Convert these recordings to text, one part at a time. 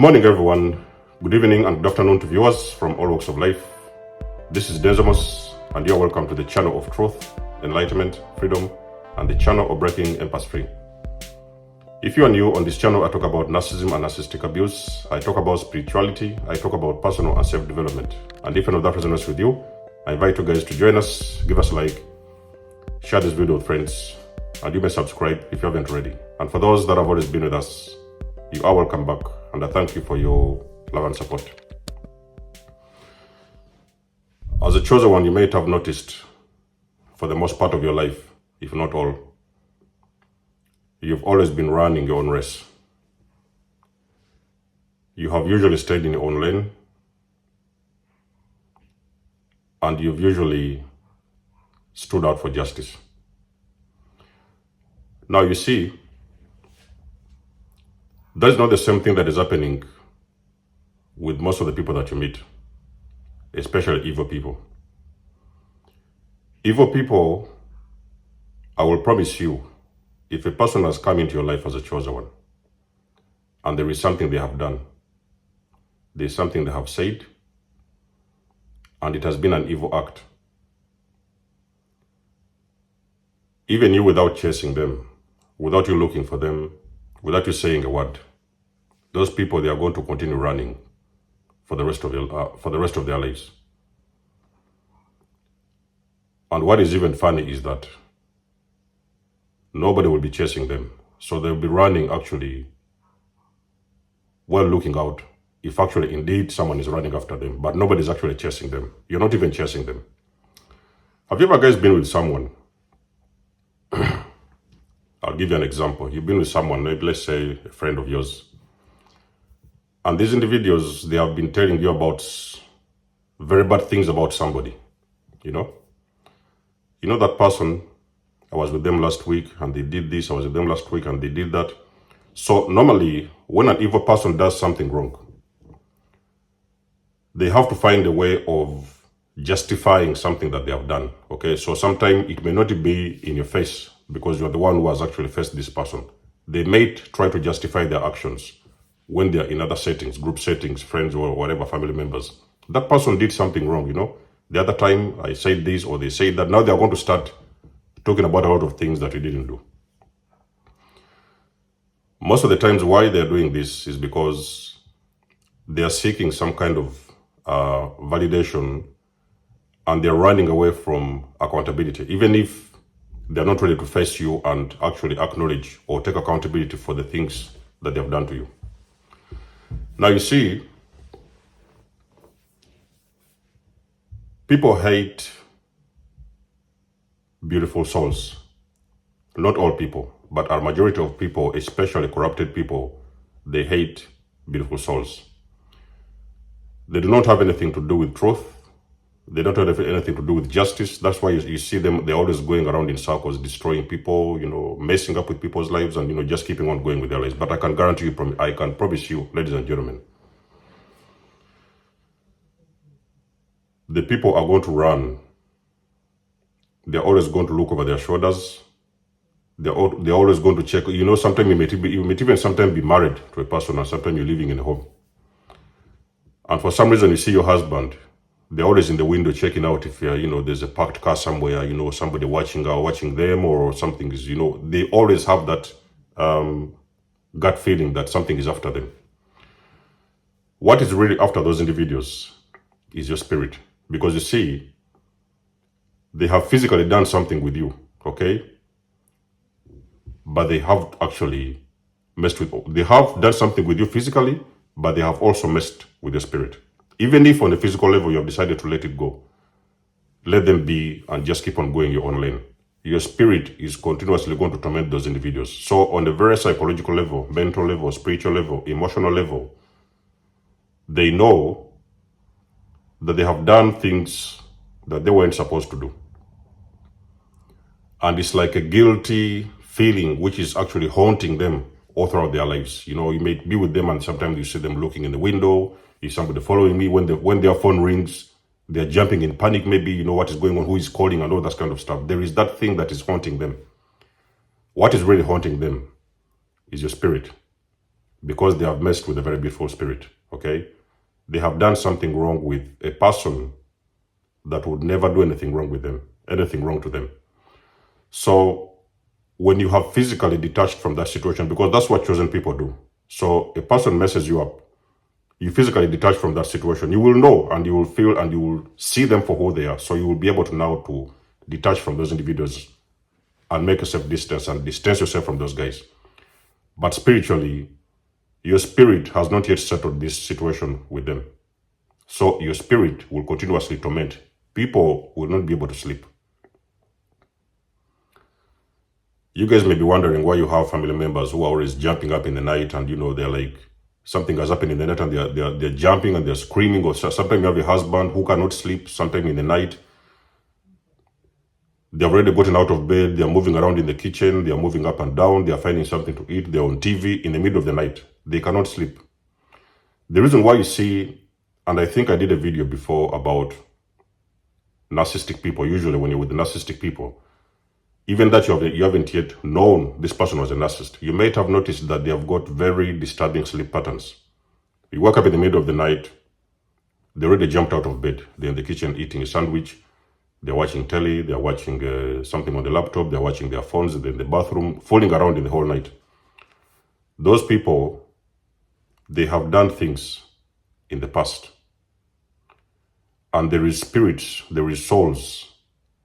morning, everyone. Good evening and good afternoon to viewers from all walks of life. This is Nikymus, and you're welcome to the channel of truth, enlightenment, freedom, and the channel of breaking empath free. If you are new on this channel, I talk about narcissism and narcissistic abuse. I talk about spirituality. I talk about personal and self-development. And if any of that resonates with you, I invite you guys to join us, give us a like, share this video with friends, and you may subscribe if you haven't already. And for those that have always been with us, you are welcome back, and I thank you for your love and support. As a chosen one, you may have noticed for the most part of your life, if not all, you've always been running your own race. You have usually stayed in your own lane, and you've usually stood out for justice. Now you see, that is not the same thing that is happening with most of the people that you meet, especially evil people. Evil people, I will promise you, if a person has come into your life as a chosen one, and there is something they have done, there is something they have said, and it has been an evil act, even you without chasing them, without you looking for them, without you saying a word, those people, they are going to continue running for the rest of their lives. And what is even funny is that nobody will be chasing them. So they'll be running actually while looking out if actually indeed someone is running after them, but nobody's actually chasing them. You're not even chasing them. Have you ever guys been with someone? I'll give you an example. You've been with someone, maybe let's say a friend of yours. And these individuals, they have been telling you about very bad things about somebody, you know? You know that person, I was with them last week and they did this, I was with them last week and they did that. So normally, when an evil person does something wrong, they have to find a way of justifying something that they have done, okay? So sometimes it may not be in your face because you're the one who has actually faced this person. They may try to justify their actions when they're in other settings, group settings, friends or whatever, family members. That person did something wrong, you know? The other time I said this or they said that. Now they're going to start talking about a lot of things that you didn't do. Most of the times why they're doing this is because they are seeking some kind of validation, and they're running away from accountability, even if they're not ready to face you and actually acknowledge or take accountability for the things that they've done to you. Now you see, people hate beautiful souls. Not all people, but a majority of people, especially corrupted people, they hate beautiful souls. They do not have anything to do with truth. They don't have anything to do with justice. That's why you see them, they're always going around in circles, destroying people, you know, messing up with people's lives and, you know, just keeping on going with their lives. But I can guarantee you, I can promise you, ladies and gentlemen, the people are going to run. They're always going to look over their shoulders. They're always going to check. You know, sometimes you might even sometimes be married to a person, and sometimes you're living in a home. And for some reason, you see your husband, they're always in the window checking out if, you know, there's a parked car somewhere, you know, somebody watching them or something is, you know, they always have that gut feeling that something is after them. What is really after those individuals is your spirit. Because you see, they have physically done something with you, okay? But they have actually messed with, they have done something with you physically, but they have also messed with your spirit. Even if on a physical level you have decided to let it go, let them be and just keep on going your own lane. Your spirit is continuously going to torment those individuals. So on a very psychological level, mental level, spiritual level, emotional level, they know that they have done things that they weren't supposed to do. And it's like a guilty feeling which is actually haunting them all throughout their lives. You know, you may be with them and sometimes you see them looking in the window. Is somebody following me? When their phone rings, they're jumping in panic, maybe, you know, what is going on, who is calling and all that kind of stuff. There is that thing that is haunting them. What is really haunting them is your spirit. because they have messed with a very beautiful spirit, okay? They have done something wrong with a person that would never do anything wrong with them, anything wrong to them. So when you have physically detached from that situation, because that's what chosen people do. So a person messes you up, you physically detach from that situation, you will know and you will feel and you will see them for who they are. So you will be able to now to detach from those individuals and make yourself distance and distance yourself from those guys. But spiritually, your spirit has not yet settled this situation with them. So your spirit will continuously torment. People will not be able to sleep. You guys may be wondering why you have family members who are always jumping up in the night and, you know, they're like, something has happened in the night and they're jumping and they're screaming, or sometimes you have a husband who cannot sleep sometime in the night. They've already gotten out of bed, they're moving around in the kitchen, they're moving up and down, they're finding something to eat, they're on TV in the middle of the night. They cannot sleep. The reason why you see, and I think I did a video before about narcissistic people, usually when you're with the narcissistic people, even that you haven't yet known this person was a narcissist, you might have noticed that they have got very disturbing sleep patterns. You wake up in the middle of the night, they already jumped out of bed, they're in the kitchen eating a sandwich, they're watching telly, they're watching something on the laptop, they're watching their phones, they're in the bathroom, fooling around in the whole night. Those people, they have done things in the past. And there is spirits, there is souls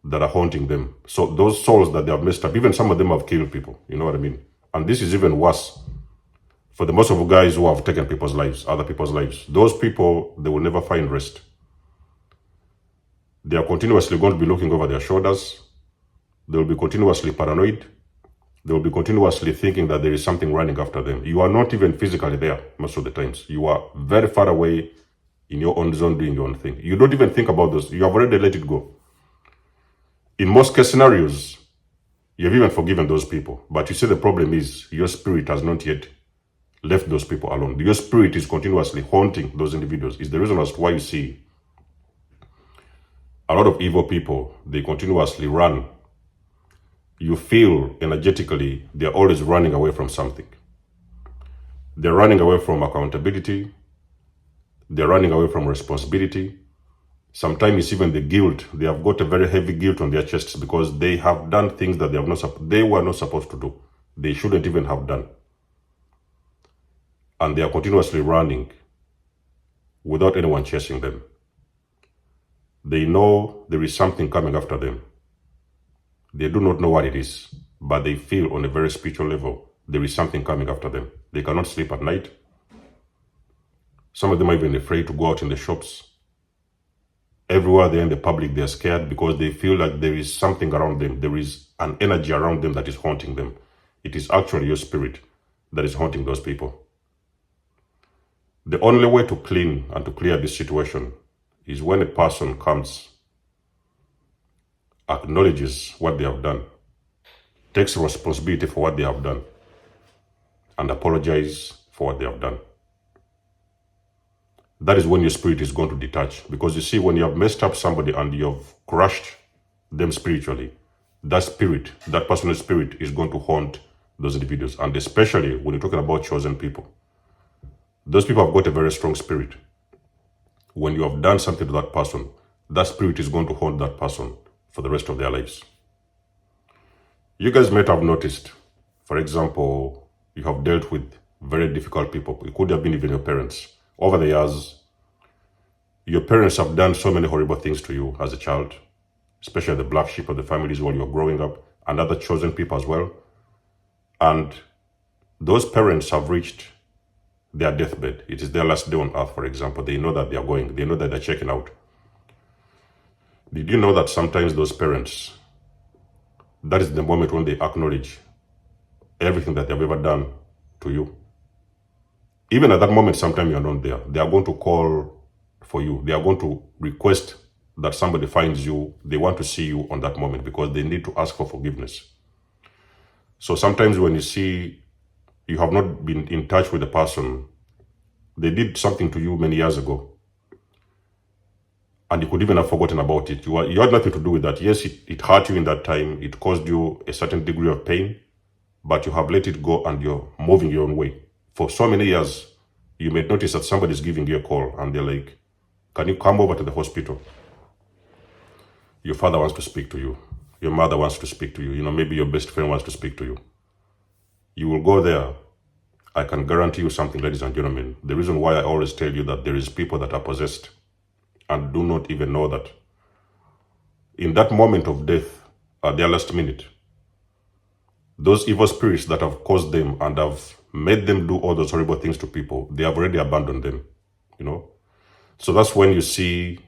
that are haunting them. So those souls that they have messed up, even some of them have killed people, you know what I mean? And this is even worse for the most of the guys who have taken people's lives, other people's lives. Those people, they will never find rest. They are continuously going to be looking over their shoulders. They will be continuously paranoid. They will be continuously thinking that there is something running after them. You are not even physically there most of the times. You are very far away in your own zone doing your own thing. You don't even think about those. You have already let it go. In most case scenarios, you have even forgiven those people. But you see, the problem is your spirit has not yet left those people alone. Your spirit is continuously haunting those individuals. It's the reason as to why you see a lot of evil people, they continuously run. You feel energetically they're always running away from something. They're running away from accountability. They're running away from responsibility. Sometimes it's even the guilt. They have got a very heavy guilt on their chests because they have done things that they were not supposed to do. They shouldn't even have done. And they are continuously running without anyone chasing them. They know there is something coming after them. They do not know what it is, but they feel on a very spiritual level there is something coming after them. They cannot sleep at night. Some of them are even afraid to go out in the shops. Everywhere they're in the public, they're scared because they feel like there is something around them. There is an energy around them that is haunting them. It is actually your spirit that is haunting those people. The only way to clean and to clear this situation is when a person comes, acknowledges what they have done, takes responsibility for what they have done, and apologizes for what they have done. That is when your spirit is going to detach. Because you see, when you have messed up somebody and you have crushed them spiritually, that spirit, that personal spirit is going to haunt those individuals. And especially when you're talking about chosen people. Those people have got a very strong spirit. When you have done something to that person, that spirit is going to haunt that person for the rest of their lives. You guys might have noticed, for example, you have dealt with very difficult people. It could have been even your parents. Over the years, your parents have done so many horrible things to you as a child, especially the black sheep of the families while you're growing up, and other chosen people as well. And those parents have reached their deathbed. It is their last day on earth, for example. They know that they are going. They know that they're checking out. Did you know that sometimes those parents, that is the moment when they acknowledge everything that they've ever done to you? Even at that moment, sometimes you're not there. They are going to call for you. They are going to request that somebody finds you. They want to see you on that moment because they need to ask for forgiveness. So sometimes when you see you have not been in touch with the person, they did something to you many years ago, and you could even have forgotten about it. You had nothing to do with that. Yes, it hurt you in that time. It caused you a certain degree of pain, but you have let it go and you're moving your own way. For so many years, you may notice that somebody's giving you a call and they're like, can you come over to the hospital? Your father wants to speak to you. Your mother wants to speak to you. Maybe your best friend wants to speak to you. You will go there. I can guarantee you something, ladies and gentlemen. The reason why I always tell you that there is people that are possessed and do not even know that. In that moment of death, at their last minute, those evil spirits that have caused them and have made them do all those horrible things to people, they have already abandoned them, So that's when you see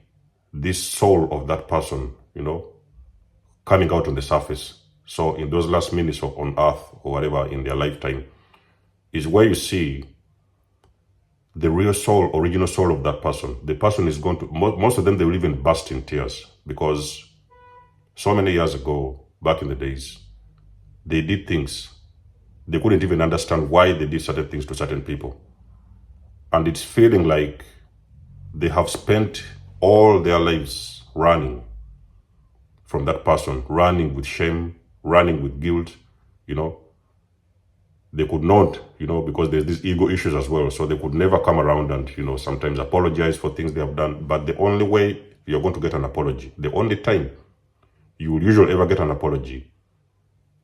this soul of that person, coming out on the surface. So in those last minutes on earth or whatever in their lifetime is where you see the real soul, original soul of that person. The person is going to, most of them, they will even burst in tears because so many years ago, back in the days, they did things. They couldn't even understand why they did certain things to certain people. And it's feeling like they have spent all their lives running from that person, running with shame, running with guilt, They could not, because there's these ego issues as well. So they could never come around and, sometimes apologize for things they have done. But the only way you're going to get an apology, the only time you will usually ever get an apology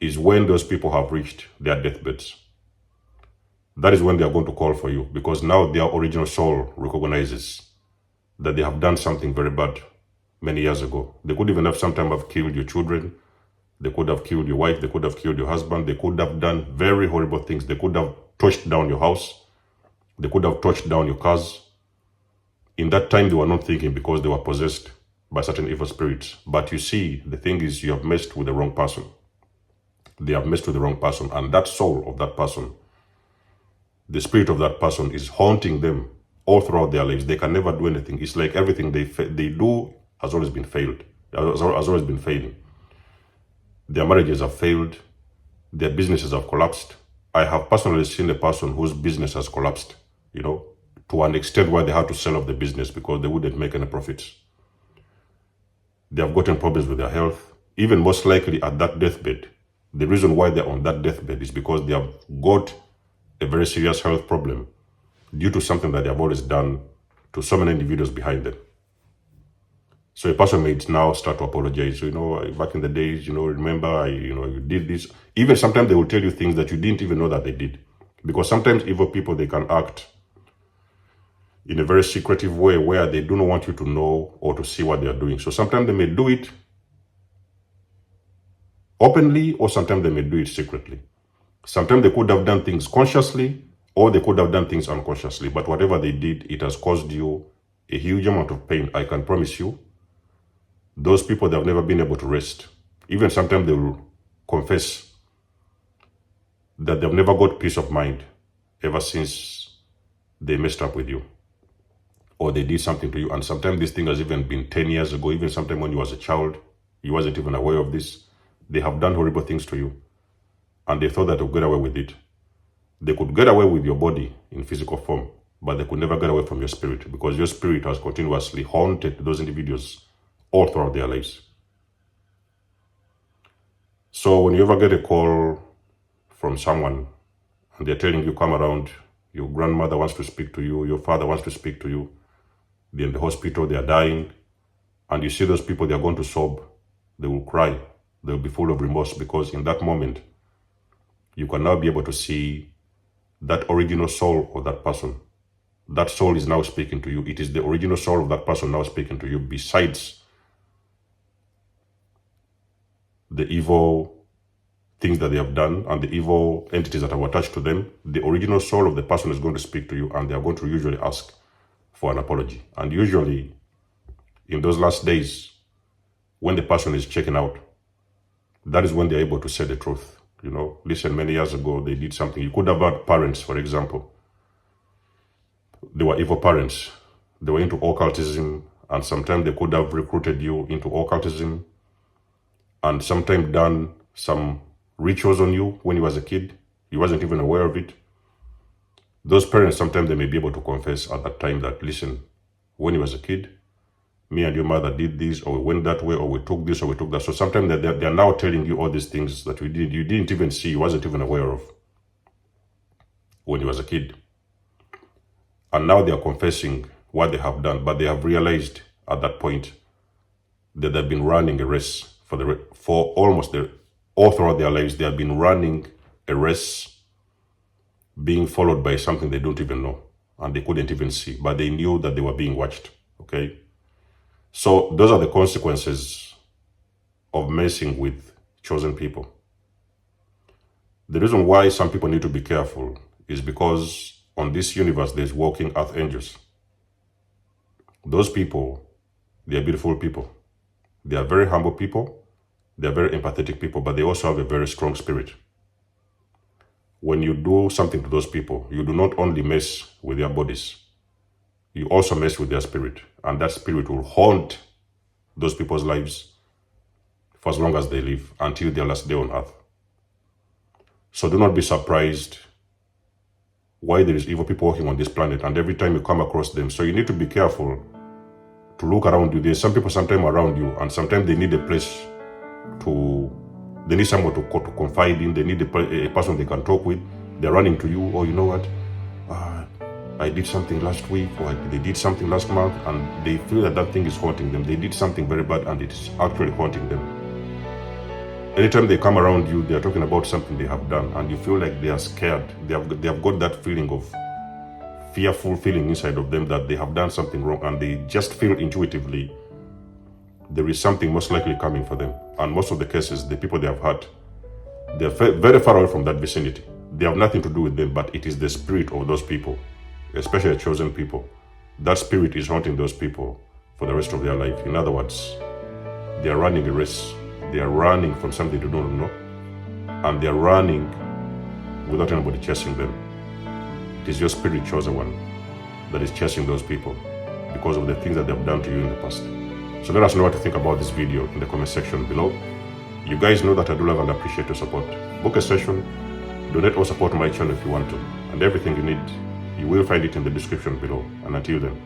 is when those people have reached their deathbeds. That is when they are going to call for you, because now their original soul recognizes that they have done something very bad many years ago. They could even sometimes have killed your children. They could have killed your wife. They could have killed your husband. They could have done very horrible things. They could have torched down your house. They could have torched down your cars. In that time, they were not thinking because they were possessed by certain evil spirits. But you see, the thing is, you have messed with the wrong person. They have messed with the wrong person. And that soul of that person, the spirit of that person is haunting them all throughout their lives. They can never do anything. It's like everything they do has always been failed. Has always been failing. Their marriages have failed. Their businesses have collapsed. I have personally seen a person whose business has collapsed, to an extent where they had to sell off the business because they wouldn't make any profits. They have gotten problems with their health. Even most likely at that deathbed, the reason why they're on that deathbed is because they have got a very serious health problem due to something that they have always done to so many individuals behind them. So a person may now start to apologize. Back in the days, remember, you did this. Even sometimes they will tell you things that you didn't even know that they did. Because sometimes evil people, they can act in a very secretive way where they do not want you to know or to see what they are doing. So sometimes they may do it openly, or sometimes they may do it secretly. Sometimes they could have done things consciously, or they could have done things unconsciously. But whatever they did, it has caused you a huge amount of pain. I can promise you. Those people, they have never been able to rest. Even sometimes they will confess that they've never got peace of mind ever since they messed up with you or they did something to you. And sometimes this thing has even been 10 years ago, even sometime when you was a child, you wasn't even aware of this. They have done horrible things to you and they thought that they would get away with it. They could get away with your body in physical form, but they could never get away from your spirit because your spirit has continuously haunted those individuals all throughout their lives. So when you ever get a call from someone and they're telling you, come around, your grandmother wants to speak to you, your father wants to speak to you, they're in the hospital, they are dying, and you see those people, they are going to sob, they will cry, they'll be full of remorse because in that moment, you can now be able to see that original soul of that person. That soul is now speaking to you. It is the original soul of that person now speaking to you besides the evil things that they have done and the evil entities that have attached to them. The original soul of the person is going to speak to you and they are going to usually ask for an apology. And usually in those last days, when the person is checking out, that is when they're able to say the truth. Listen, many years ago, they did something. You could have had parents, for example. They were evil parents. They were into occultism and sometimes they could have recruited you into occultism and sometimes done some rituals on you when you was a kid. You wasn't even aware of it. Those parents, sometimes they may be able to confess at that time that, listen, when you was a kid, me and your mother did this, or we went that way, or we took this, or we took that. So sometimes they're now telling you all these things that you didn't even see, you wasn't even aware of. when he was a kid. And now they are confessing what they have done, but they have realized at that point that they've been running a race for almost all throughout their lives. They have been running a race, being followed by something they don't even know, and they couldn't even see, but they knew that they were being watched. Okay, so those are the consequences of messing with chosen people. The reason why some people need to be careful is because on this universe there's walking earth angels. Those people, they are beautiful people. They are very humble people. They are very empathetic people, but they also have a very strong spirit. When you do something to those people, you do not only mess with their bodies, you also mess with their spirit. And that spirit will haunt those people's lives for as long as they live, until their last day on earth. So do not be surprised why there is evil people walking on this planet, and every time you come across them. So you need to be careful to look around you. There's some people sometimes around you, and sometimes they need a place they need someone to confide in. They need a person they can talk with. They're running to you. Oh, you know what? I did something last week, or they did something last month, and they feel that thing is haunting them. They did something very bad, and it's actually haunting them. Anytime they come around you, they are talking about something they have done, and you feel like they are scared. They have got that feeling of fearful feeling inside of them that they have done something wrong, and they just feel intuitively there is something most likely coming for them. And most of the cases, the people they have hurt, they're very far away from that vicinity. They have nothing to do with them, but it is the spirit of those people, especially chosen people. That spirit is haunting those people for the rest of their life. In other words, they are running a race. They are running from something they don't know, and they are running without anybody chasing them. It is your spirit, chosen one, that is chasing those people because of the things that they have done to you in the past. So let us know what you think about this video in the comment section below. You guys know that I do love and appreciate your support. Book a session, donate or support my channel if you want to, and everything you need, you will find it in the description below. And until then,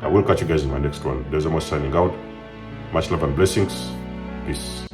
I will catch you guys in my next one. There's a more signing out. Much love and blessings. Peace.